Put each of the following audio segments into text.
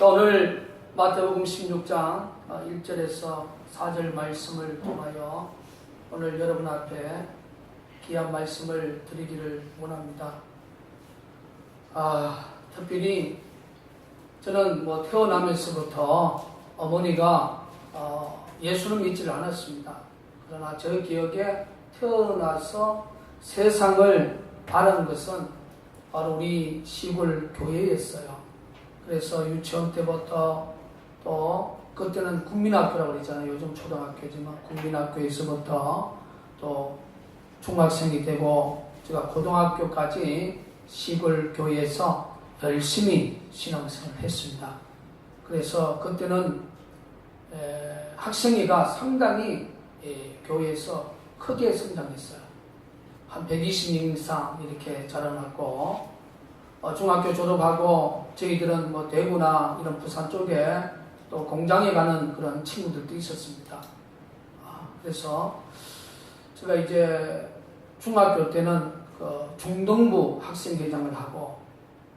오늘 마태복음 16장 1절에서 4절 말씀을 통하여 오늘 여러분 앞에 귀한 말씀을 드리기를 원합니다. 특별히 저는 태어나면서부터 어머니가 예수를 믿지를 않았습니다. 그러나 저 기억에 태어나서 세상을 아는 것은 바로 우리 시골 교회였어요. 그래서 유치원 때부터 또 그때는 국민학교라고 그러잖아요. 요즘 초등학교지만 국민학교에서부터 또 중학생이 되고 제가 고등학교까지 시골 교회에서 열심히 신앙생활을 했습니다. 그래서 그때는 학생회가 상당히 교회에서 크게 성장했어요. 한 120명 이상 이렇게 자라났고, 중학교 졸업하고 저희들은 대구나 이런 부산 쪽에 또 공장에 가는 그런 친구들도 있었습니다. 그래서 제가 이제 중학교 때는 중등부 학생회장을 하고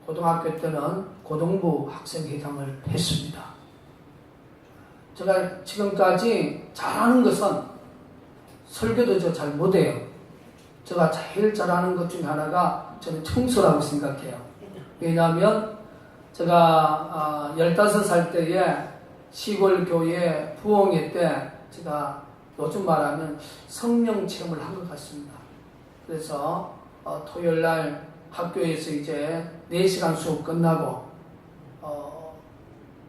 고등학교 때는 고등부 학생회장을 했습니다. 제가 지금까지 잘하는 것은 설교도 저 잘 못해요. 제가 제일 잘하는 것 중에 하나가 저는 청소라고 생각해요. 왜냐하면 제가 15살 때에 시골 교회 부흥회 때 제가 요즘 말하면 성령 체험을 한 것 같습니다. 그래서 토요일 날 학교에서 이제 4시간 수업 끝나고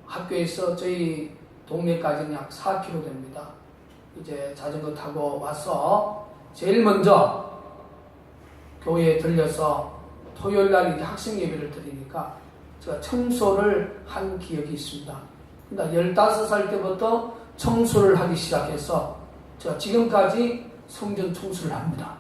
학교에서 저희 동네까지는 약 4km 됩니다. 이제 자전거 타고 와서 제일 먼저 교회에 들려서 토요일 날 이제 학생 예배를 드리니까 제가 청소를 한 기억이 있습니다. 그러니까 15살 때부터 청소를 하기 시작해서 제가 지금까지 성전 청소를 합니다.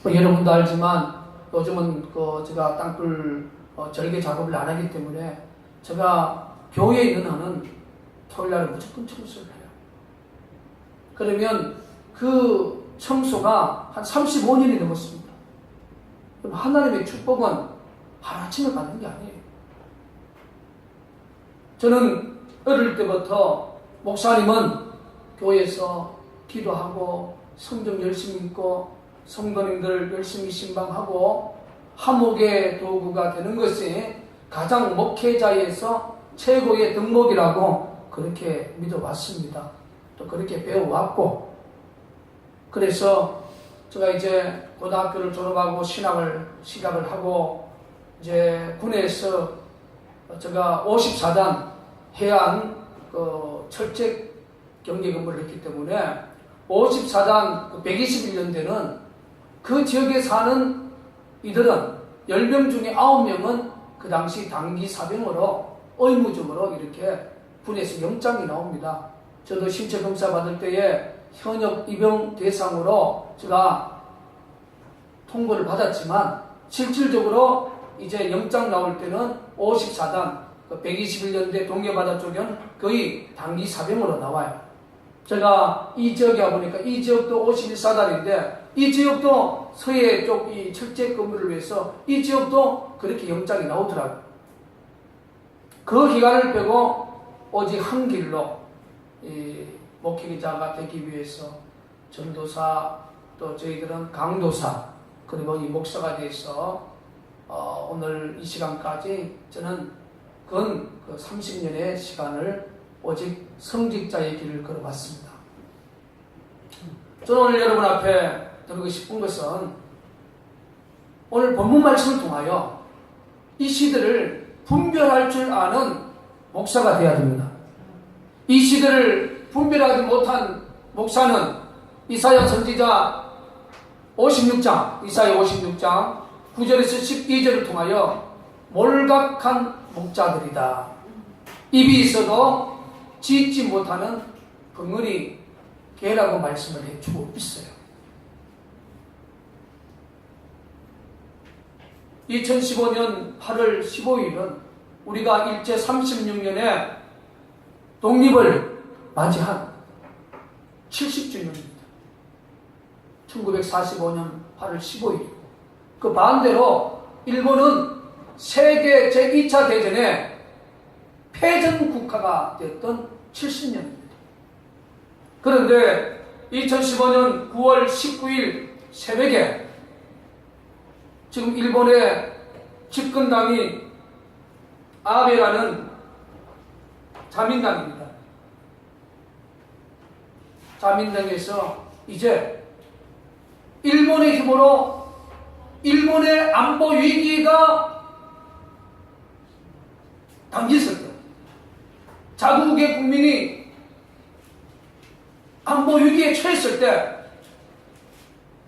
여러분도 알지만 요즘은 제가 땅굴 절개 작업을 안 하기 때문에 제가 교회에 있는 한은 토요일 날 무조건 청소를 해요. 그러면 그 청소가 한 35년이 넘었습니다. 그럼 하나님의 축복은 하루아침에 받는 게 아니에요. 저는 어릴 때부터 목사님은 교회에서 기도하고 성경 열심히 읽고 성도님들 열심히 신방하고 화목의 도구가 되는 것이 가장 목회자에서 최고의 덕목이라고 그렇게 믿어왔습니다. 또 그렇게 배워왔고, 그래서 제가 이제 고등학교를 졸업하고 신학을 시작을 하고 이제 군에서 제가 54단 해안 철책 경계 근무를 했기 때문에 54단 121년대는 그 지역에 사는 이들은 10명 중에 9명은 그 당시 단기 사병으로 의무적으로 이렇게 군에서 영장이 나옵니다. 저도 신체 검사 받을 때에 현역 입영 대상으로 제가 통보를 받았지만 실질적으로 이제 영장 나올 때는 54단 121년대 동해바다 쪽은 거의 단기 사병으로 나와요. 제가 이 지역에 와보니까 이 지역도 51사단인데 이 지역도 서해 쪽 이 철제 근무를 위해서 이 지역도 그렇게 영장이 나오더라고요. 그 기간을 빼고 오직 한 길로 이 목회자가 되기 위해서 전도사 또 저희들은 강도사 그리고 이 목사가 돼서 오늘 이 시간까지 저는 근 30년의 시간을 오직 성직자의 길을 걸어왔습니다. 저는 오늘 여러분 앞에 드리고 싶은 것은 오늘 본문 말씀을 통하여 이 시대를 분별할 줄 아는 목사가 되어야 됩니다. 이 시대를 분별하지 못한 목사는 이사야 선지자 56장 9절에서 12절을 통하여 몰각한 목자들이다. 입이 있어도 짓지 못하는 벙어리 개라고 말씀을 해주고 있어요. 2015년 8월 15일은 우리가 일제 36년에 독립을 맞이한 70주년입니다. 1945년 8월 15일. 그 반대로 일본은 세계 제2차 대전에 패전 국가가 됐던 70년입니다. 그런데 2015년 9월 19일 새벽에 지금 일본의 집권당이 아베라는 자민당입니다. 자민당에서 이제 일본의 힘으로 일본의 안보 위기가 당겼을 때, 자국의 국민이 안보 위기에 처했을 때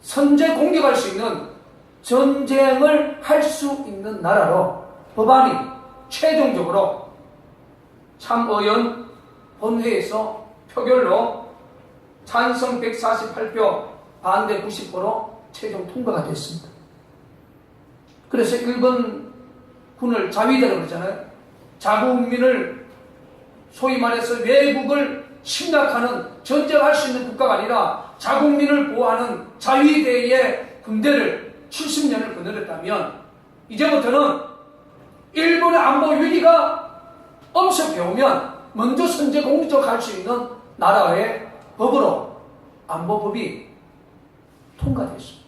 선제 공격할 수 있는 전쟁을 할 수 있는 나라로 법안이 최종적으로 참의원 본회의에서 표결로 찬성 148표, 반대 90표로 최종 통과가 됐습니다. 그래서 일본군을 자위대라고 그러잖아요. 자국민을 소위 말해서 외국을 침략하는, 전쟁할 수 있는 국가가 아니라 자국민을 보호하는 자위대의 군대를 70년을 거느렸다면 이제부터는 일본의 안보 위기가 엄습해오면 먼저 선제 공격할 수 있는 나라의 법으로 안보법이 통과됐습니다.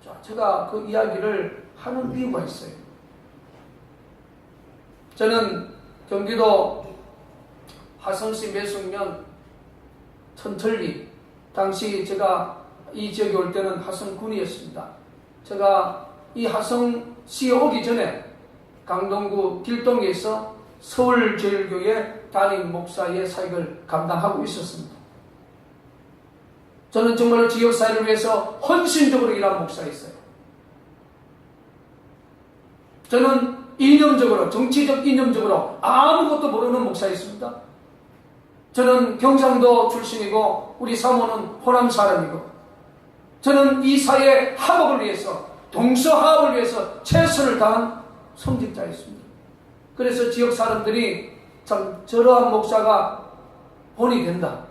자, 제가 그 이야기를 하는 이유가 있어요. 저는 경기도 화성시 매숙면 천천리, 당시 제가 이 지역에 올 때는 화성군이었습니다. 제가 이 화성시에 오기 전에 강동구 길동에서 서울제일교회 담임 목사의 사역을 감당하고 있었습니다. 저는 정말 지역사회를 위해서 헌신적으로 일한 목사였어요. 저는 이념적으로, 정치적 이념적으로 아무것도 모르는 목사였습니다. 저는 경상도 출신이고 우리 사모는 호남 사람이고 저는 이 사회 화목을 위해서, 동서화합을 위해서 최선을 다한 성직자였습니다. 그래서 지역 사람들이 참 저러한 목사가 본이 된다.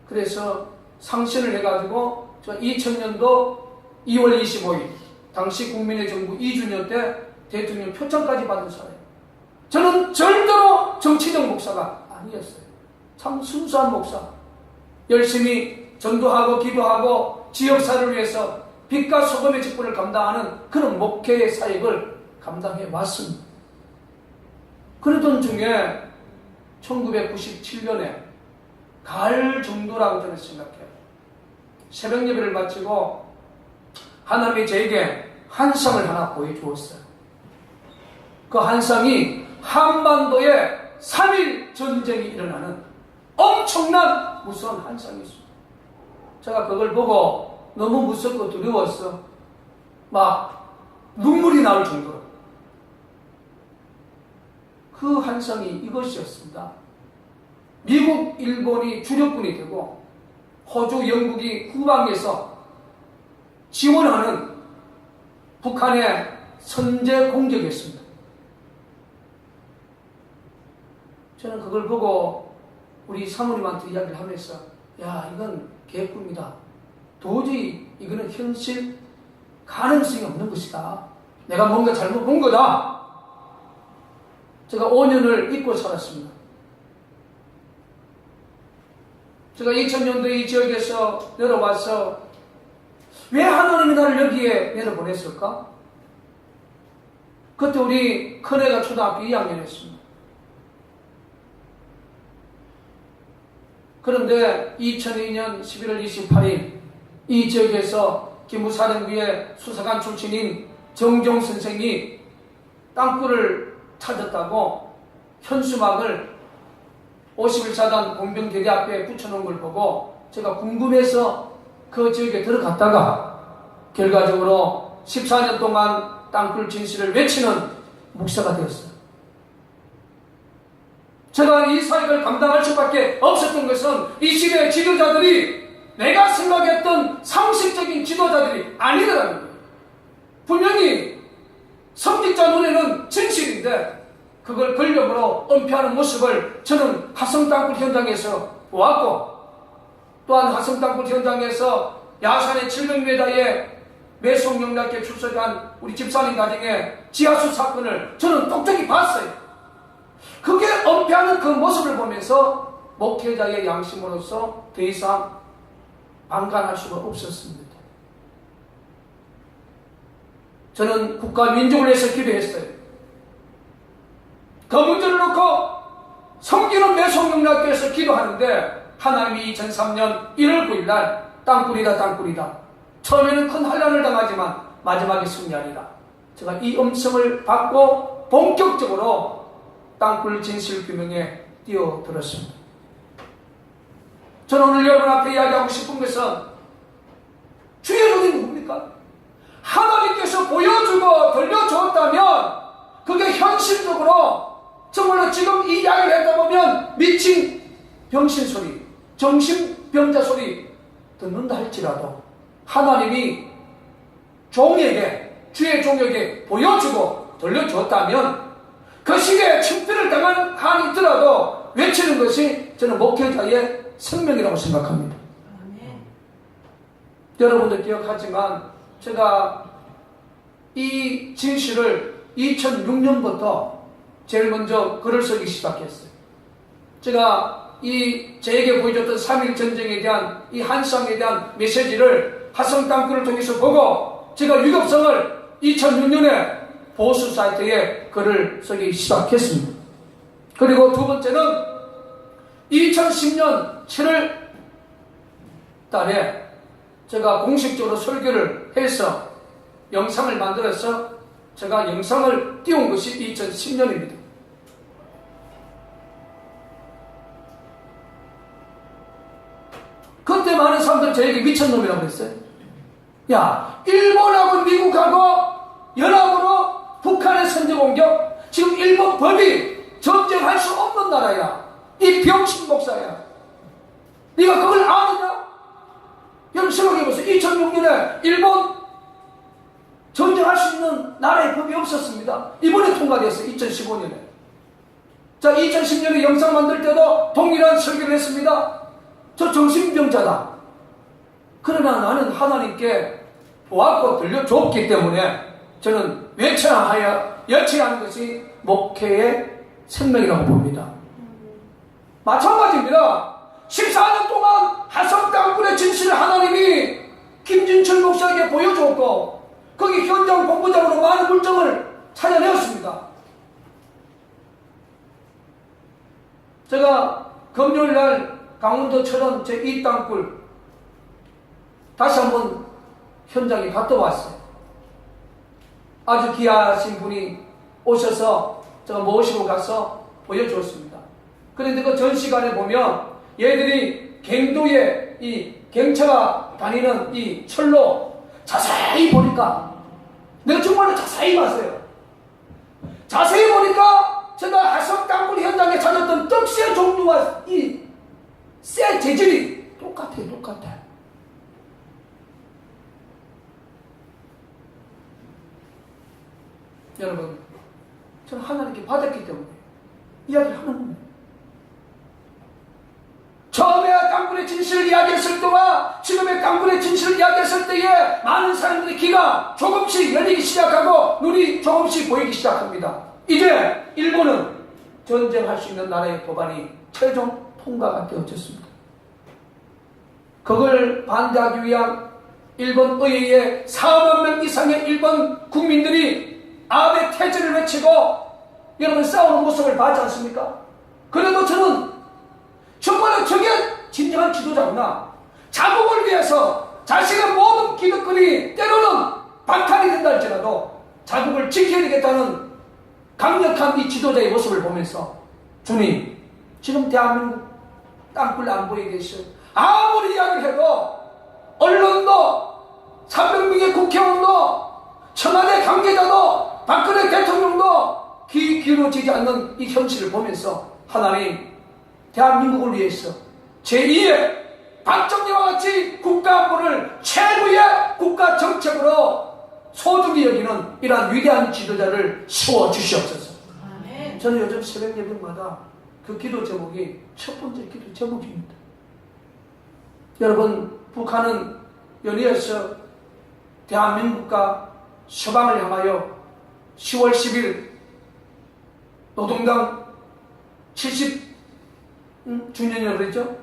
그래서 상신을 해가지고 2000년도 2월 25일 당시 국민의 정부 2주년 때 대통령 표창까지 받은 사람이에요. 저는 절대로 정치적 목사가 아니었어요. 참 순수한 목사. 열심히 전도하고 기도하고 지역사를 위해서 빛과 소금의 직분을 감당하는 그런 목회의 사역을 감당해 왔습니다. 그러던 중에 1997년에 가을 정도라고 저는 생각해요. 새벽 예배를 마치고 하나님이 저에게 한 쌍을 하나 보여주었어요. 그 한 쌍이 한반도에 3.1 전쟁이 일어나는 엄청난 무서운 한 쌍이 있습니다. 제가 그걸 보고 너무 무섭고 두려웠어. 막 눈물이 나올 정도로. 그 한 쌍이 이것이었습니다. 미국, 일본이 주력군이 되고 호주, 영국이 후방에서 지원하는 북한의 선제 공격이었습니다. 저는 그걸 보고 우리 사모님한테 이야기를 하면서 야, 이건 계획입니다. 도저히 이거는 현실 가능성이 없는 것이다. 내가 뭔가 잘못 본 거다. 제가 5년을 잊고 살았습니다. 제가 2000년도에 이 지역에서 내려와서 왜 하나님이 나를 여기에 내려보냈을까? 그때 우리 큰애가 초등학교 2학년이었습니다. 그런데 2002년 11월 28일 이 지역에서 기무사령부의 수사관 출신인 정종 선생이 땅굴을 찾았다고 현수막을 51사단 공병대대 앞에 붙여놓은 걸 보고 제가 궁금해서 그 지역에 들어갔다가 결과적으로 14년 동안 땅굴 진실을 외치는 목사가 되었어요. 제가 이 사역을 감당할 수밖에 없었던 것은 이 시대의 지도자들이 내가 생각했던 상식적인 지도자들이 아니더라는 거예요. 분명히 성직자 눈에는 진실인데 그걸 권력으로 은폐하는 모습을 저는 화성 땅굴 현장에서 보았고 또한 화성 땅굴 현장에서 야산의 700m에 매송영락에 출석한 우리 집사님 가정의 지하수 사건을 저는 똑똑히 봤어요. 그게 은폐하는 그 모습을 보면서 목회자의 양심으로서 더 이상 방관할 수가 없었습니다. 저는 국가 민족을 위해서 기도했어요. 그 문제를 놓고 성기는 매송영락교에서 기도하는데 하나님이 2003년 1월 9일 날 땅굴이다. 처음에는 큰 환난을 당하지만 마지막에 승리하리라. 제가 이 음성을 받고 본격적으로 땅굴 진실규명에 뛰어들었습니다. 저는 오늘 여러분 앞에 이야기하고 싶은 것은 주의 눈이 누굽니까? 하나님께서 보여주고 들려주었다면 그게 현실적으로 정말로 지금 이 이야기를 했다 보면 미친 병신 소리, 정신병자 소리 듣는다 할지라도 하나님이 주의 종에게 보여주고 들려주었다면 그 시대에 침패를 당한 한이 있더라도 외치는 것이 저는 목회자의 생명이라고 생각합니다. 여러분들 기억하지만 제가 이 진실을 2006년부터 제일 먼저 글을 쓰기 시작했어요. 제가 저에게 보여줬던 3.1 전쟁에 대한 이 한상에 대한 메시지를 화성 땅굴을 통해서 보고 제가 유급성을 2006년에 보수 사이트에 글을 쓰기 시작했습니다. 그리고 두 번째는 2010년 7월 달에 제가 공식적으로 설교를 해서 영상을 만들어서 제가 영상을 띄운 것이 2010년입니다. 그때 많은 사람들이 저에게 미친놈이라고 했어요. 야, 일본하고 미국하고 연합으로 북한의 선제 공격, 지금 일본 법이 전쟁할 수 없는 나라야. 이 병신 목사야. 네가 그걸 아느냐? 여러분 생각해보세요. 2006년에 일본 전쟁할 수 있는 나라의 법이 없었습니다. 이번에 통과됐어요. 2015년에. 자, 2010년에 영상 만들 때도 동일한 설교를 했습니다. 저 정신병자다. 그러나 나는 하나님께 보았고 들려줬기 때문에 저는 외쳐야 하는 것이 목회의 생명이라고 봅니다. 마찬가지입니다. 14년 동안 화성 땅굴의 진실을 하나님이 김진철 목사에게 보여줬고 거기 현장 본부장으로 많은 물정을 찾아내었습니다. 제가 금요일날 강원도처럼 제 이 땅굴 다시 한번 현장에 갔다 왔어요. 아주 귀하신 분이 오셔서 제가 모시고 가서 보여주었습니다. 그런데 그 전시관에 보면 얘들이 갱도에 이 경차가 다니는 이 철로 자세히 보니까 내가 정말로 자세히 봤어요. 자세히 보니까 제가 화성 땅굴 현장에 찾았던 떡새 종류와 이 쇠 재질이 똑같아. 여러분, 저는 하나님께 받았기 때문에 이야기를 하는 겁니다. 처음에 땅굴의 진실을 이야기했을 때와 지금의 땅굴의 진실을 이야기했을 때에 많은 사람들의 귀가 조금씩 열리기 시작하고 눈이 조금씩 보이기 시작합니다. 이제 일본은 전쟁할 수 있는 나라의 법안이 최종 통과가 되어졌습니다. 그걸 반대하기 위한 일본 의회의 4만 명 이상의 일본 국민들이 아베 퇴진을 외치고 여러분 싸우는 모습을 봤지 않습니까? 그래도 저는 정말로 저게 진정한 지도자구나. 자국을 위해서 자신의 모든 기득권이 때로는 박탈이 된다 할지라도 자국을 지켜야 되겠다는 강력한 이 지도자의 모습을 보면서 주님, 지금 대한민국 땅굴 안 보이게 계셔. 아무리 이야기를 해도 언론도 300명의 국회의원도 청와대 관계자도 박근혜 대통령도 귀 기울어지지 않는 이 현실을 보면서 하나님, 대한민국을 위해서 제2의 박정희와 같이 국가안보를 최고의 국가 정책으로 소중히 여기는 이러한 위대한 지도자를 세워주시옵소서. 저는 요즘 새벽 예배마다 그 기도 제목이 첫 번째 기도 제목입니다. 여러분, 북한은 연이어서 대한민국과 서방을 향하여 10월 10일 노동당 주년이라고 그랬죠?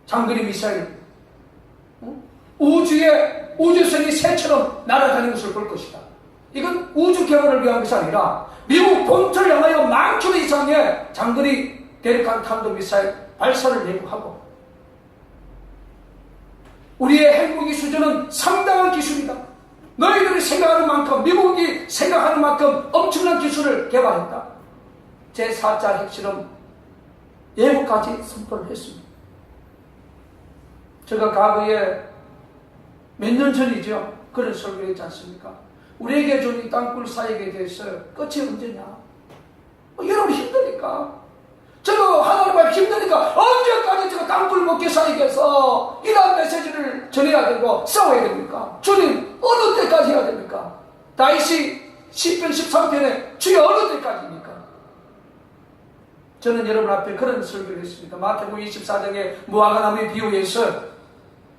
장거리 미사일, 우주에 우주선이 새처럼 날아다니는 것을 볼 것이다. 이건 우주 개발을 위한 것이 아니라 미국 본토를 향하여 10,000km 이상의 장거리 대륙간 탄도미사일 발사를 예고하고, 우리의 핵무기 수준은 상당한 기술이다. 너희들이 생각하는 만큼, 미국이 생각하는 만큼 엄청난 기술을 개발했다. 제4차 핵실험 예고까지 선포를 했습니다. 제가 과거에 몇 년 전이죠, 그런 설교를 했지 않습니까? 우리에게 준 이 땅굴 사역에 대해서 끝이 언제냐? 여러분 힘드니까, 저거 하나님 앞에 힘드니까 언제까지 저거 땅굴 먹기 사역에서 이러한 메시지를 전해야 되고 싸워야 됩니까? 주님 어느 때까지 해야 됩니까? 다윗이 시편 13편에 주여 어느 때까지입니까? 저는 여러분 앞에 그런 설교를 했습니다. 마태복음 24장의 무화과나무의 비유에서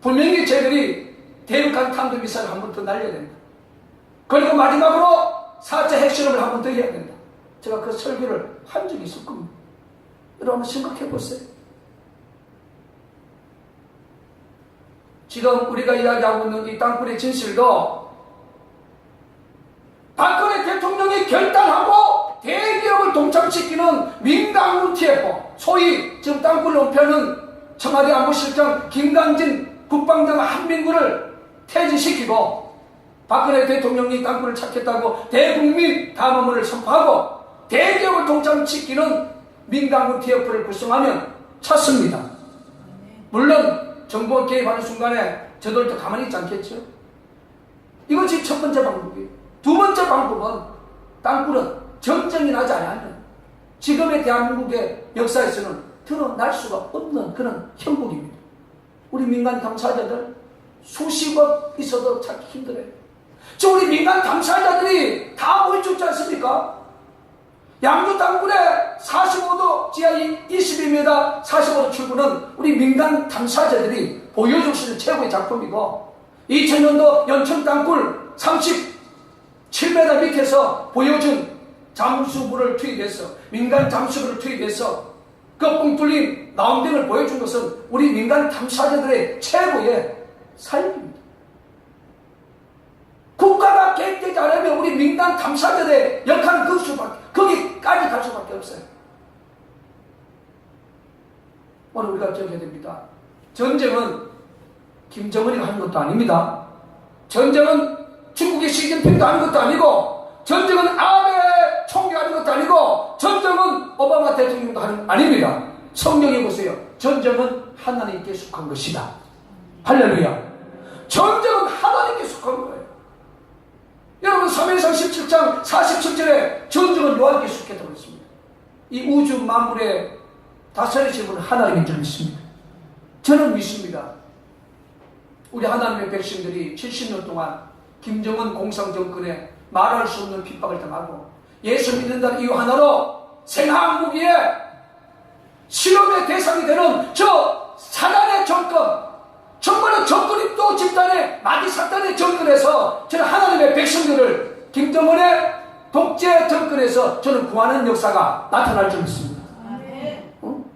분명히 저희들이 대륙간 탄도미사일을 한 번 더 날려야 된다. 그리고 마지막으로 4차 핵실험을 한 번 더 해야 된다. 제가 그 설교를 한 적이 있을 겁니다. 여러분 한번 생각해 보세요. 지금 우리가 이야기하고 있는 이 땅굴의 진실도 박근혜 대통령이 결단하고 대기업을 동참시키는 민간 TF, 소위 지금 땅굴 논패는 청와대 안보실장 김강진 국방장 한민구를 퇴진시키고, 박근혜 대통령이 땅굴을 찾겠다고 대국민 담화문을 선포하고 대기업을 동참시키는 민간군 TF를 구성하면 찾습니다. 물론 정부가 개입하는 순간에 저들도 가만히 있지 않겠죠. 이것이 첫 번째 방법이에요. 두 번째 방법은 땅굴은 전쟁이 나지 않으면 지금의 대한민국의 역사에서는 드러날 수가 없는 그런 형국입니다. 우리 민간 당사자들 수십억 있어도 찾기 힘들어요. 저 우리 민간 당사자들이 다 모여 죽지 않습니까? 양주 땅굴에 45도 지하 22m 45도 출구는 우리 민간 당사자들이 보여줄 수 있는 최고의 작품이고, 2000년도 연천 땅굴 37m 밑에서 보여준 잠수부를 투입해서, 민간 잠수부를 투입해서 그 뻥 뚫린 라운딩을 보여준 것은 우리 민간 탐사자들의 최고의 사역입니다. 국가가 개입되지 않으면 우리 민간 탐사자들의 역할은 거기까지 갈 수밖에 없어요. 오늘 우리가 기억해야 됩니다. 전쟁은 김정은이 하는 것도 아닙니다. 전쟁은 중국의 시진핑도 하는 것도 아니고, 전쟁은 아베 총리가 하는 것도 아니고, 전쟁은 오바마 대통령도 하는 거 아닙니다. 성경에 보세요. 전쟁은 하나님께 속한 것이다. 할렐루야. 전쟁은 하나님께 속한 거예요. 여러분 사무엘상 17장 47절에 전쟁은 여호와께 속했다고 했습니다. 이 우주 만물의 다스리신 분은 하나님인 줄 믿습니다. 저는 믿습니다. 우리 하나님의 백성들이 70년 동안 김정은 공산정권에 말할 수 없는 핍박을 당하고 예수 믿는다는 이유 하나로 생화학무기에 실험의 대상이 되는 저 사단의 정권, 정말로 정권이 또 집단의 마귀 사단의 정권에서 저는 하나님의 백성들을 김정은의 독재 정권에서 저는 구하는 역사가 나타날 줄 믿습니다.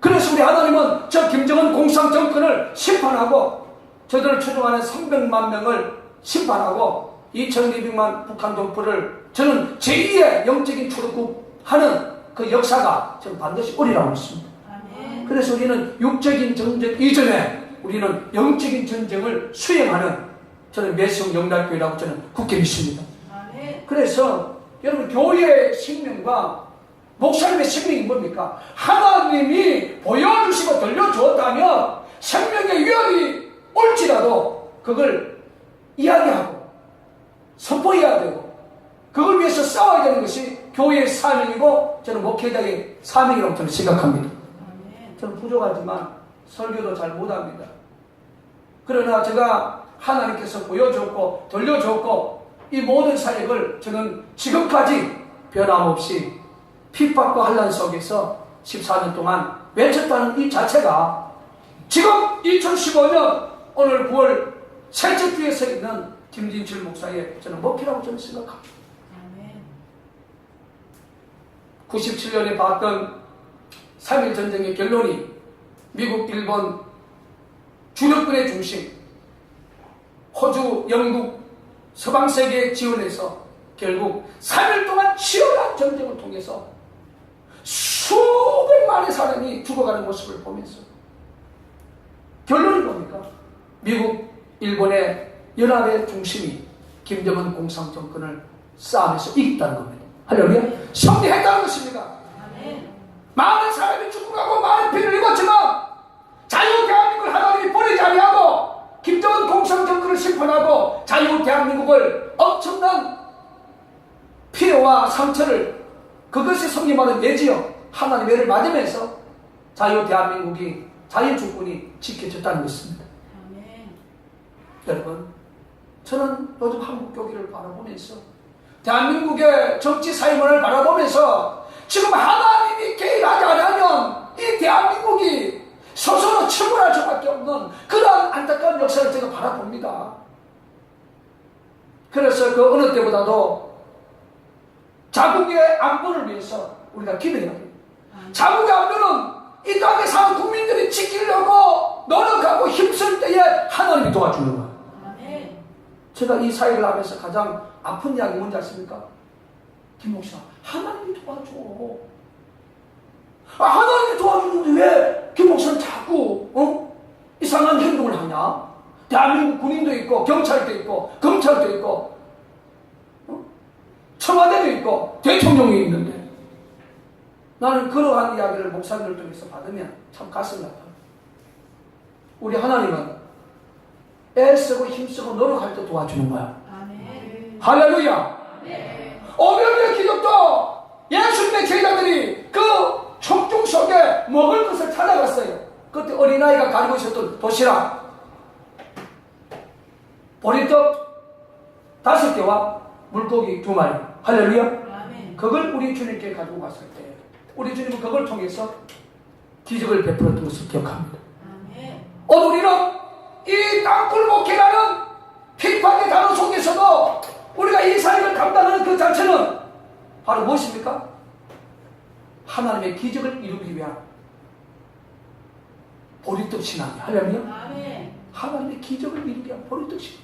그래서 우리 하나님은 저 김정은 공산 정권을 심판하고 저들을 추종하는 300만 명을 심판하고 2200만 북한 동포를 저는 제2의 영적인 출국하는 그 역사가 저는 반드시 오리라고 믿습니다. 그래서 우리는 육적인 전쟁 이전에 우리는 영적인 전쟁을 수행하는 저는 매성 영달교회라고 저는 굳게 믿습니다. 그래서 여러분 교회의 생명과 목사님의 생명이 뭡니까? 하나님이 보여주시고 들려주었다면 생명의 위협이 올지라도 그걸 이야기하고 선포해야 되고 그걸 위해서 싸워야 되는 것이 교회의 사명이고 저는 목회자의 사명이라고 저는 생각합니다. 저는 부족하지만 설교도 잘 못합니다. 그러나 제가 하나님께서 보여줬고 들려줬고 이 모든 사역을 저는 지금까지 변함없이 핍박과 환난 속에서 14년 동안 외쳤다는 이 자체가 지금 2015년 오늘 9월 셋째 주에 서 있는 김진철 목사의 저는 목회라고 저는 생각합니다. 97년에 봤던 3.1 전쟁의 결론이 미국, 일본, 주력군의 중심, 호주, 영국, 서방세계에 지원해서 결국 3일 동안 치열한 전쟁을 통해서 수백만의 사람이 죽어가는 모습을 보면서 결론이 뭡니까? 미국, 일본의 연합의 중심이 김정은 공산정권을 싸움에서 이겼다는 겁니다. 할렐루야. 승리했다는 것입니다. 많은 사람이 죽어가고 많은 피를 입었지만 자유 대한민국을 하나님이 버리지 아니하고 김정은 공산정권을 심판하고 자유 대한민국을 엄청난 피해와 상처를 그것이 성립하는 내지요 하나님의 애를 맞으면서 자유 대한민국이 자유주권이 지켜졌다는 것입니다. 아멘. 여러분, 저는 요즘 한국 교회를 바라보면서 대한민국의 정치 사회문을 바라보면서 지금 하나님이 개입하지 않으면 이 대한민국이 스스로 침몰할 수밖에 없는 그러한 안타까운 역사를 제가 바라봅니다. 그래서 그 어느 때보다도 자국의 안보를 위해서 우리가 기도해야 합니다. 자국의 안보는 이 땅에 사는 국민들이 지키려고 노력하고 힘쓸 때에 하나님이 도와주는 거예요. 제가 이 사회를 하면서 가장 아픈 이야기 뭔지 아십니까? 김 목사, 하나님이 도와줘. 하나님이 도와주는데 왜 김 목사는 자꾸 이상한 행동을 하냐? 대한민국 군인도 있고 경찰도 있고 검찰도 있고 청와대도 있고 대통령이 있는데 나는 그러한 이야기를 목사님을 통해서 받으면 참 가슴이 아파요. 우리 하나님은 애쓰고 힘쓰고 노력할 때 도와주는 거야. 아멘. 할렐루야. 아멘. 오병이어 기적도 예수님의 제자들이 그 청중 속에 먹을 것을 찾아갔어요. 그때 어린아이가 가지고 있었던 도시락 보리떡 5개와 물고기 2마리. 할렐루야. 아멘. 그걸 우리 주님께 가지고 갔을 때 우리 주님은 그걸 통해서 기적을 베풀었던 것을 기억합니다. 아멘. 오늘 우리는 이 땅굴 목회라는 핍박의 단어 속에서도 우리가 이 사역을 감당하는 그 자체는 바로 무엇입니까? 하나님의 기적을 이루기 위한 보리떡 신앙이야. 할렐루야. 아멘. 하나님의 기적을 이루기 위한 보리떡 신앙.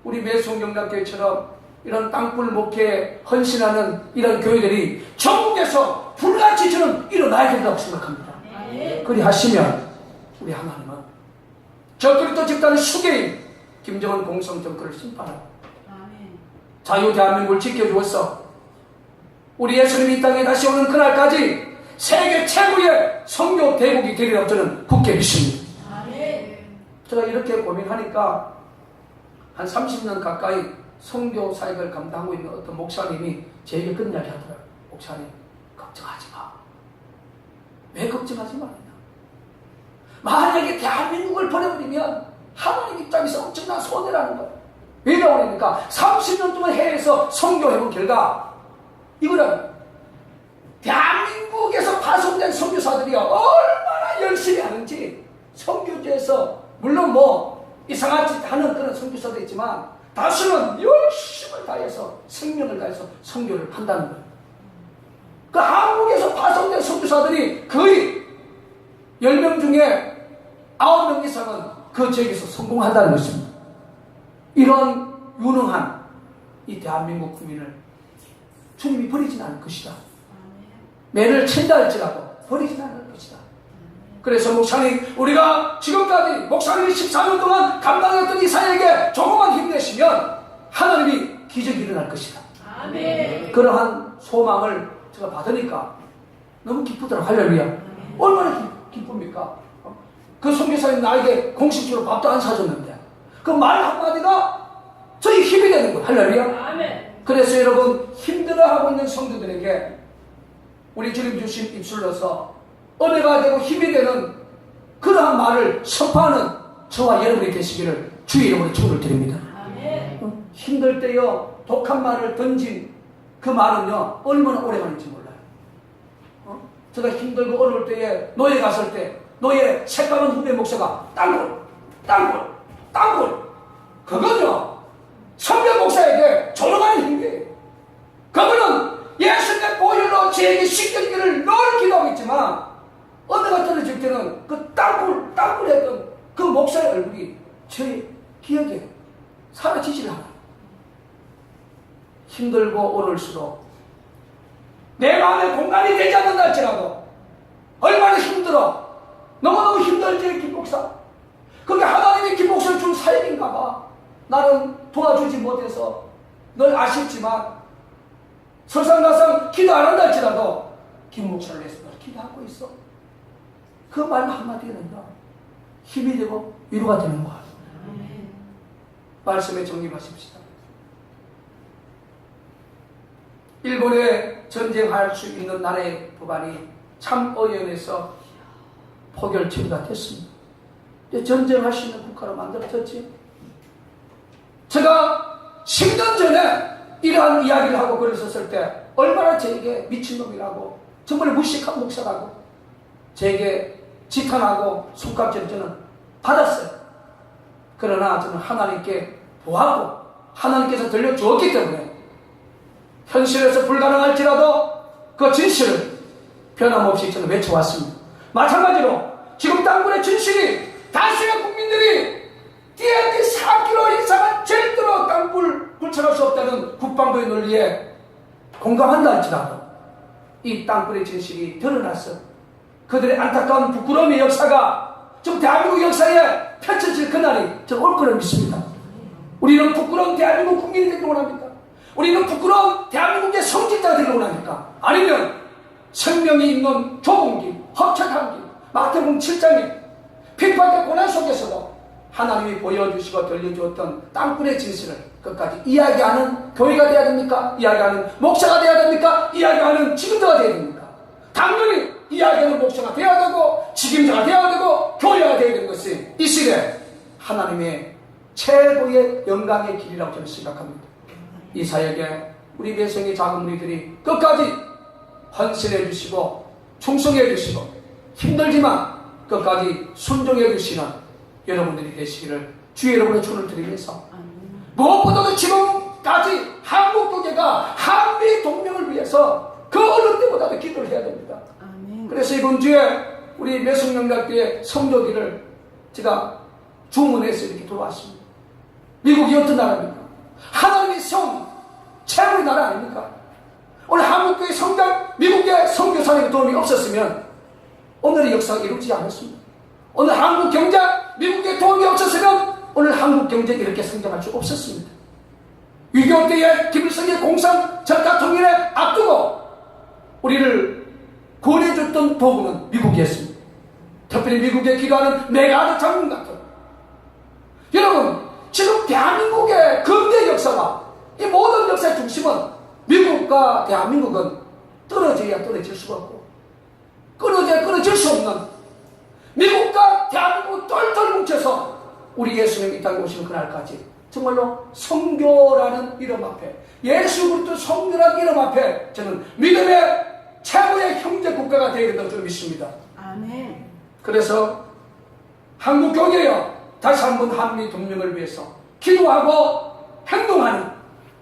우리 매송경락교회처럼 이런 땅굴 목회에 헌신하는 이런 교회들이 전국에서 불같이 저는 일어나야 된다고 생각합니다. 아멘. 그리 하시면 우리 하나님은 적그리스도 집단의 수계인 김정은 공산정권을 심판하고 자유 대한민국을 지켜주었어. 우리 예수님이 이 땅에 다시 오는 그날까지 세계 최고의 선교 대국이 되리라고 저는 굳게 믿습니다. 제가 이렇게 고민하니까 한 30년 가까이 선교 사역을 감당하고 있는 어떤 목사님이 제게 그런 이야기 하더라고요. 목사님, 걱정하지 마. 왜 걱정하지 말냐? 만약에 대한민국을 버려버리면 하나님 입장에서 엄청난 손해라는 거예요. 왜냐고 그러니까 30년 동안 해외에서 선교해본 결과 이거는 대한민국에서 파송된 선교사들이 얼마나 열심히 하는지 선교지에서 물론 뭐 이상한 짓 하는 그런 선교사도 있지만 다수는 열심을 다해서 생명을 다해서 선교를 한다는 거예요. 그 한국에서 파송된 선교사들이 거의 10명 중에 9명 이상은 그 지역에서 성공한다는 것입니다. 이런 유능한 이 대한민국 국민을 주님이 버리진 않을 것이다. 매를 친다 할지라도 버리진 않을 것이다. 그래서 목사님, 우리가 지금까지 목사님이 14년 동안 감당했던 이 사역에 조금만 힘내시면 하나님이 기적이 일어날 것이다. 아멘. 그러한 소망을 제가 받으니까 너무 기쁘더라고요. 할렐루야. 얼마나 기쁩니까? 그 선교사님 나에게 공식적으로 밥도 안 사줬는데 그 말 한마디가 저희 힘이 되는 거예요. 할렐루야. 아멘. 그래서 여러분, 힘들어하고 있는 성도들에게 우리 주님 주신 입술로서 은혜가 되고 힘이 되는 그러한 말을 선포하는 저와 여러분이 되시기를 주의 이름으로 축원을 드립니다. 아멘. 힘들 때요 독한 말을 던진 그 말은요 얼마나 오래 가는지 몰라요. 제가 힘들고 어려울 때에 노예 갔을 때 노예 새까만 후배 목사가 땅굴 그거죠 선배 목사에게 조롱하는 힘이에요. 그거는 예수님의 보혈로 힘들고 어려울수록 내 마음에 공간이 되지 않는다 할지라도 얼마나 힘들어, 너무너무 힘들지 김 목사. 그게 하나님이 김 목사를 준 사역인가 봐. 나는 도와주지 못해서 늘 아쉽지만 설상가상 기도 안 한다 할지라도 김 목사를 위해서 늘 기도하고 있어. 그 말 한마디는요 힘이 되고 위로가 되는 거야. 말씀에 정립하십시다. 일본에 전쟁할 수 있는 나라의 법안이 참의원에서 포결 처리가 됐습니다. 전쟁할 수 있는 국가로 만들어졌지. 제가 10년 전에 이러한 이야기를 하고 그랬었을 때 얼마나 저에게 미친놈이라고 정말 무식한 목사라고 저에게 지탄하고 손깍지를 저는 받았어요. 그러나 저는 하나님께 보하고 하나님께서 들려주었기 때문에 현실에서 불가능할지라도 그 진실을 변함없이 저는 외쳐왔습니다. 마찬가지로 지금 땅굴의 진실이 다수의 국민들이 TNT 4km 이상은 절대로 땅굴 굴착할 수 없다는 국방부의 논리에 공감한다 할지라도 이 땅굴의 진실이 드러났어. 그들의 안타까운 부끄러움의 역사가 지금 대한민국 역사에 펼쳐질 그날이 저는 올 거라 믿습니다. 우리는 부끄러운 대한민국 국민이 되기를 원합니까? 우리는 부끄러운 대한민국의 성직자가 되기를 원합니까? 아니면 생명이 있는 조공기, 허책한 길, 마태복음 7장에 핍박의 고난 속에서도 하나님이 보여주시고 들려주었던 땅굴의 진실을 끝까지 이야기하는 교회가 되어야 됩니까? 이야기하는 목사가 되어야 됩니까? 이야기하는 책임자가 되어야 됩니까? 당연히 이야기하는 목사가 되어야 되고 책임자가 되어야 되고 교회가 되어야 되는 것이 이 시대 하나님의 최고의 영광의 길이라고 저는 생각합니다. 이 사역에 우리 배성의 작은 우리들이 끝까지 헌신해 주시고 충성해 주시고 힘들지만 끝까지 순종해 주시는 여러분들이 되시기를 주의 여러분의 손을 드리면서 무엇보다도 지금까지 한국교회가 한미 동맹을 위해서 그 어느 때보다도 기도를 해야 됩니다. 그래서 이번 주에 우리 매성명락교회 성조기를 제가 주문해서 이렇게 돌아왔습니다. 미국이 어떤 나라입니까? 하나님이 세운 최고의 나라 아닙니까? 오늘 한국교회 성장, 미국의 선교사님의 도움이 없었으면 오늘의 역사가 이루어지지 않았습니다. 오늘 한국 경제, 미국의 도움이 없었으면 오늘 한국 경제가 이렇게 성장할 수 없었습니다. 6.25 때의 김일성의 공산 전가 통일에 앞두고 우리를 구원해줬던 도구는 미국이었습니다. 특별히 미국에 기도하는 메가드 장군 같은. 여러분, 지금 대한민국의 근대 역사가 이 모든 역사의 중심은 미국과 대한민국은 떨어져야 떨어질 수가 없고 끊어져야 끊어질 수 없는 미국과 대한민국은 똘똘 뭉쳐서 우리 예수님이 이 땅에 오시는 그날까지 정말로 성교라는 이름 앞에 예수 그리스도 성교라는 이름 앞에 저는 믿음의 최고의 형제 국가가 되어야 된다고 저는 믿습니다. 아멘. 그래서 한국 교회여 다시 한번 한미 동맹을 위해서 기도하고 행동하는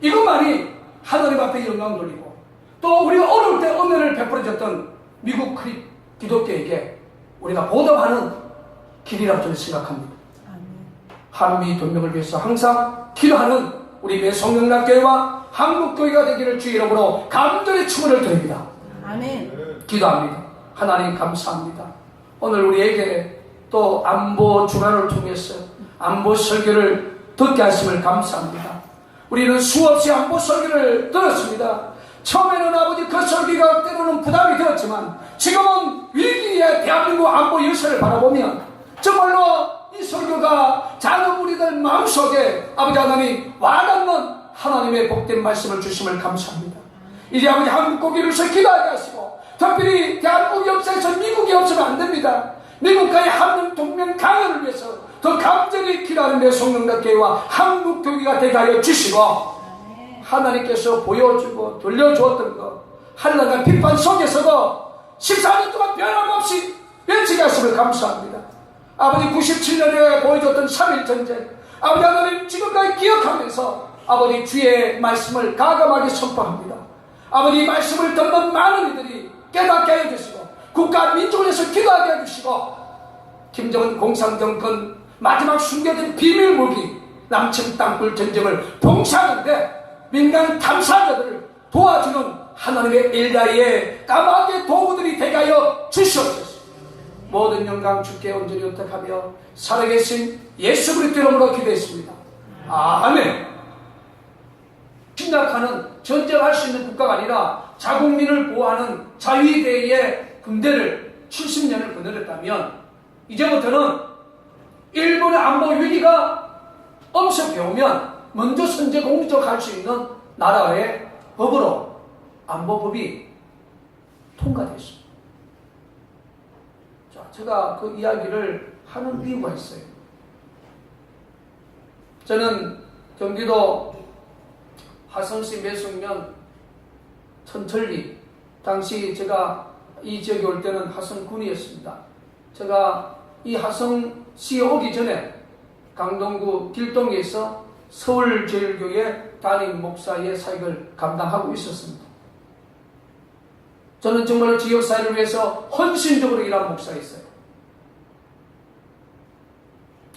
이것만이 하나님 앞에 영광 돌리고 또 우리가 어려울 때 은혜를 베풀어줬던 미국 기독교에게 우리가 보답하는 길이라고 저는 생각합니다. 한미 동맹을 위해서 항상 기도하는 우리 매성명락교회와 한국교회가 되기를 주의 이름으로 간절히 축원을 드립니다. 아멘. 기도합니다. 하나님 감사합니다. 오늘 우리에게 또 안보 주간을 통해서 안보 설교를 듣게 하심을 감사합니다. 우리는 수없이 안보 설교를 들었습니다. 처음에는 아버지 그 설교가 때로는 부담이 되었지만 지금은 위기의 대한민국 안보 역사를 바라보면 정말로 이 설교가 작은 우리들 마음속에 아버지 하나님 와닿는 하나님의 복된 말씀을 주심을 감사합니다. 이제 아버지 한국국기를 위해서 기도하게 하시고 특별히 대한민국 역사에서 미국이 없으면 안 됩니다. 미국과의 한미 동맹 강화를 위해서 더 간절히 기도하는 내 성령답교회와 한국교회가 되게 하여 주시고 하나님께서 보여주고 들려주었던 것 한란한 비판 속에서도 14년 동안 변함없이 외치게 하심을 감사합니다. 아버지 97년에 보여줬던 3.1 전쟁 아버지 하나님 지금까지 기억하면서 아버지 주의 말씀을 가감하게 선포합니다. 아버지 말씀을 듣는 많은 이들이 깨닫게 해주시고 국가 민족을 위해서 기도하게 해주시고 김정은 공산정권 마지막 숨겨진 비밀 무기 남침 땅굴 전쟁을 봉사하는데 민간 탐사자들을 도와주는 하나님의 일다의 까마귀 도구들이 되게 하여 주시옵소서. 모든 영광 주께 온전히 ঐ탁하며 살아계신 예수 그리스도 이름으로 기도했습니다. 아멘. 침략하는 전쟁할 수 있는 국가가 아니라 자국민을 보호하는 자위대의 군대를 70년을 거느렸다면 이제부터는 일본의 안보 위기가 엄습해 오면 먼저 선제 공격할 할 수 있는 나라의 법으로 안보법이 통과됐습니다. 자, 제가 그 이야기를 하는 이유가 있어요. 저는 경기도 화성시 매숙면 천천리, 당시 제가 이 지역에 올 때는 화성군이었습니다. 제가 이 화성시에 오기 전에 강동구 길동에서 서울제일교회 담임 목사의 사역을 감당하고 있었습니다. 저는 정말 지역사회를 위해서 헌신적으로 일하는 목사였어요.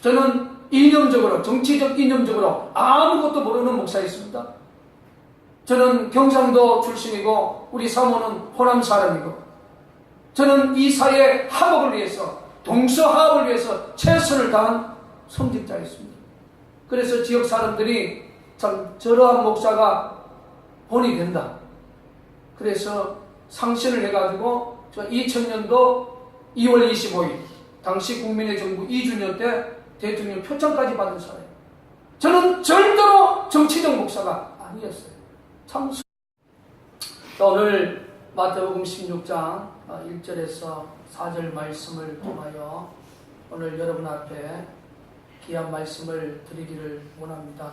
저는 이념적으로, 정치적 이념적으로 아무것도 모르는 목사였습니다. 저는 경상도 출신이고 우리 사모는 호남 사람이고 저는 이 사회의 화목을 위해서, 동서화합을 위해서 최선을 다한 성직자였습니다. 그래서 지역 사람들이 참 저러한 목사가 본이 된다. 그래서 상신을 해가지고 2000년도 2월 25일 당시 국민의 정부 2주년 때 대통령 표창까지 받은 사람이에요. 저는 절대로 정치적 목사가 아니었어요. 참. 오늘 마태복음 16장 1절에서 4절 말씀을 통하여 오늘 여러분 앞에 귀한 말씀을 드리기를 원합니다.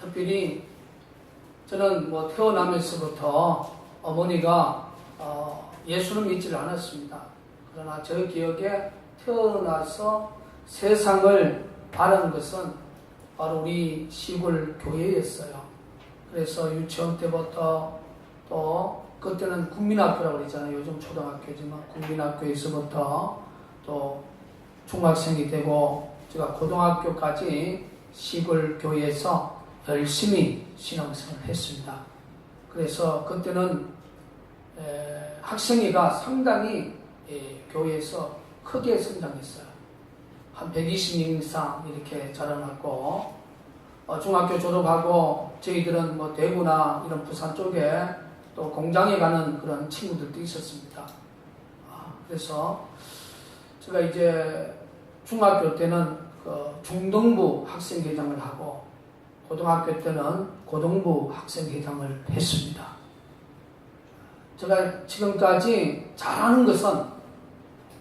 특별히 저는 태어나면서부터 어머니가 예수는 믿지를 않았습니다. 그러나 저 기억에 태어나서 세상을 바란 것은 바로 우리 시골 교회였어요. 그래서 유치원 때부터 또 그때는 국민학교라고 그러잖아요. 요즘 초등학교지만 국민학교에서부터 또 중학생이 되고 제가 고등학교까지 시골 교회에서 열심히 신앙생활을 했습니다. 그래서 그때는 학생회가 상당히 교회에서 크게 성장했어요. 한 120명 이상 이렇게 자라났고 중학교 졸업하고 저희들은 대구나 이런 부산 쪽에 또 공장에 가는 그런 친구들도 있었습니다. 그래서 제가 이제 중학교 때는 중등부 학생회장을 하고 고등학교 때는 고등부 학생회장을 했습니다. 제가 지금까지 잘하는 것은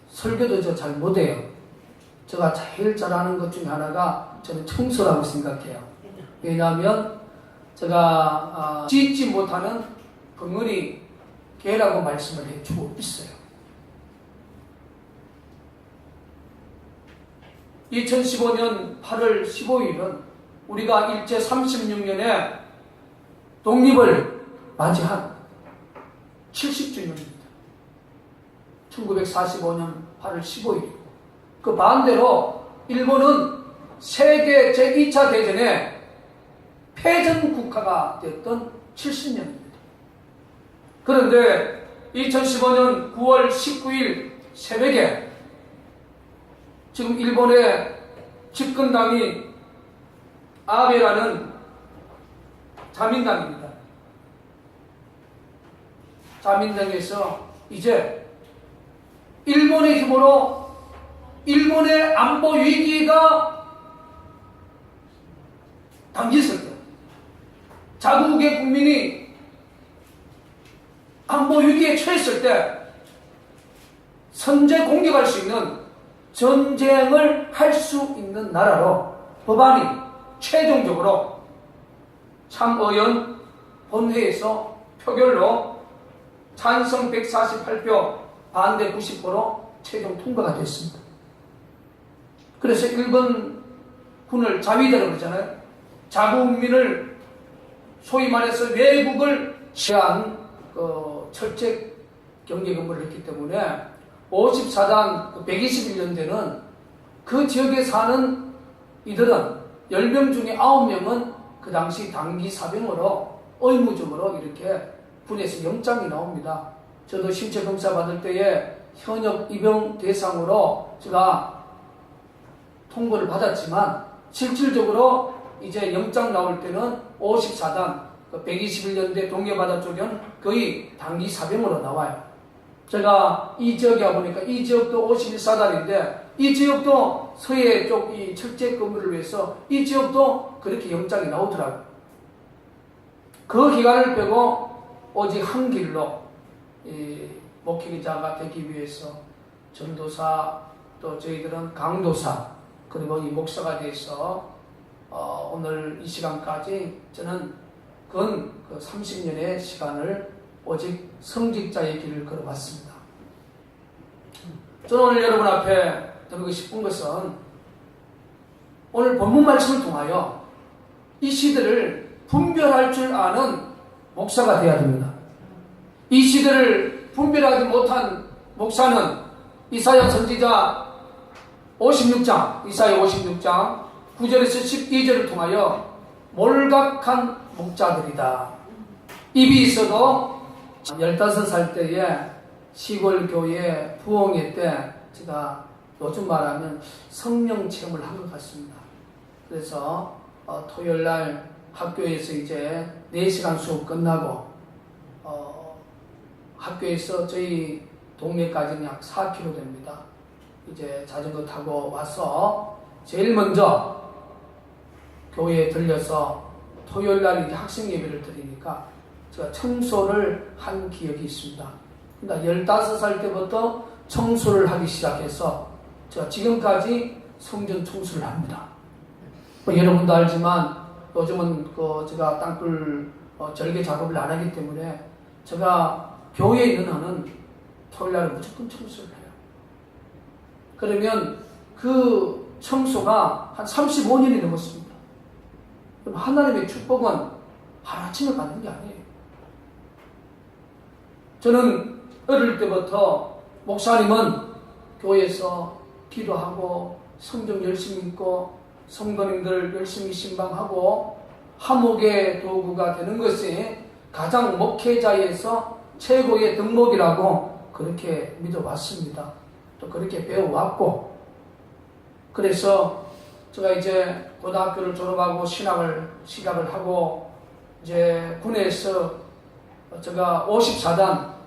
설교도 저 잘 못해요. 제가 제일 잘하는 것 중에 하나가 저는 청소라고 생각해요. 왜냐하면 제가 짓지 못하는 벙어리 개라고 말씀을 해주고 있어요. 2015년 8월 15일은 우리가 일제 36년에 독립을 맞이한 70주년입니다. 1945년 8월 15일이고 그 반대로 일본은 세계 제2차 대전에 패전 국가가 됐던 70년입니다. 그런데 2015년 9월 19일 새벽에 지금 일본의 집권당이 아베라는 자민당입니다. 자민당에서 이제 일본의 힘으로 일본의 안보 위기가 당겼을 때 자국의 국민이 안보 위기에 처했을 때 선제 공격할 수 있는 전쟁을 할 수 있는 나라로 법안이 최종적으로 참의원 본회에서 표결로 찬성 148표 반대 90%로 최종 통과가 됐습니다. 그래서 일본군을 자위대라고 그러잖아요. 자국민을 소위 말해서 외국을 취한 철책 경계 근무를 했기 때문에 54단 121년대는 그 지역에 사는 이들은 10명 중에 9명은 그 당시 단기 사병으로 의무적으로 이렇게 군에서 영장이 나옵니다. 저도 신체 검사 받을 때에 현역 입영 대상으로 제가 통보를 받았지만 실질적으로 이제 영장 나올 때는 54단 121년대 동해바다 쪽은 거의 단기 사병으로 나와요. 제가 이 지역에 와보니까 이 지역도 51사단인데 이 지역도 서해 쪽 이 철제 근무를 위해서 이 지역도 그렇게 영장이 나오더라고요. 그 기간을 빼고 오직 한 길로 이 목회자가 되기 위해서 전도사 또 저희들은 강도사 그리고 이 목사가 돼서 오늘 이 시간까지 저는 근 30년의 시간을 오직 성직자의 길을 걸어봤습니다. 저는 오늘 여러분 앞에 드리고 싶은 것은 오늘 본문 말씀을 통하여 이 시대를 분별할 줄 아는 목사가 되어야 됩니다. 이 시대를 분별하지 못한 목사는 이사야 선지자 56장 9절에서 12절을 통하여 몰각한 목자들이다. 입이 있어도 15살 때에 시골 교회 부흥회 때 제가 요즘 말하면 성령 체험을 한 것 같습니다. 그래서 토요일 날 학교에서 이제 4시간 수업 끝나고 학교에서 저희 동네까지는 약 4km 됩니다. 이제 자전거 타고 와서 제일 먼저 교회에 들려서 토요일 날 이제 학생 예배를 드리니까 제가 청소를 한 기억이 있습니다. 그러니까 15살 때부터 청소를 하기 시작해서 제가 지금까지 성전 청소를 합니다. 여러분도 알지만 요즘은 제가 땅굴 절개 작업을 안 하기 때문에 제가 교회에 있는 한은 토요일 날은 무조건 청소를 해요. 그러면 그 청소가 한 35년이 넘었습니다. 하나님의 축복은 하루아침에 받는 게 아니에요. 저는 어릴 때부터 목사님은 교회에서 기도하고 성경 열심히 읽고 성도님들 열심히 신방하고 화목의 도구가 되는 것이 가장 목회자에서 최고의 덕목이라고 그렇게 믿어왔습니다. 또 그렇게 배워왔고 그래서 제가 이제 고등학교를 졸업하고 신학을 시작을 하고 이제 군에서 제가 54단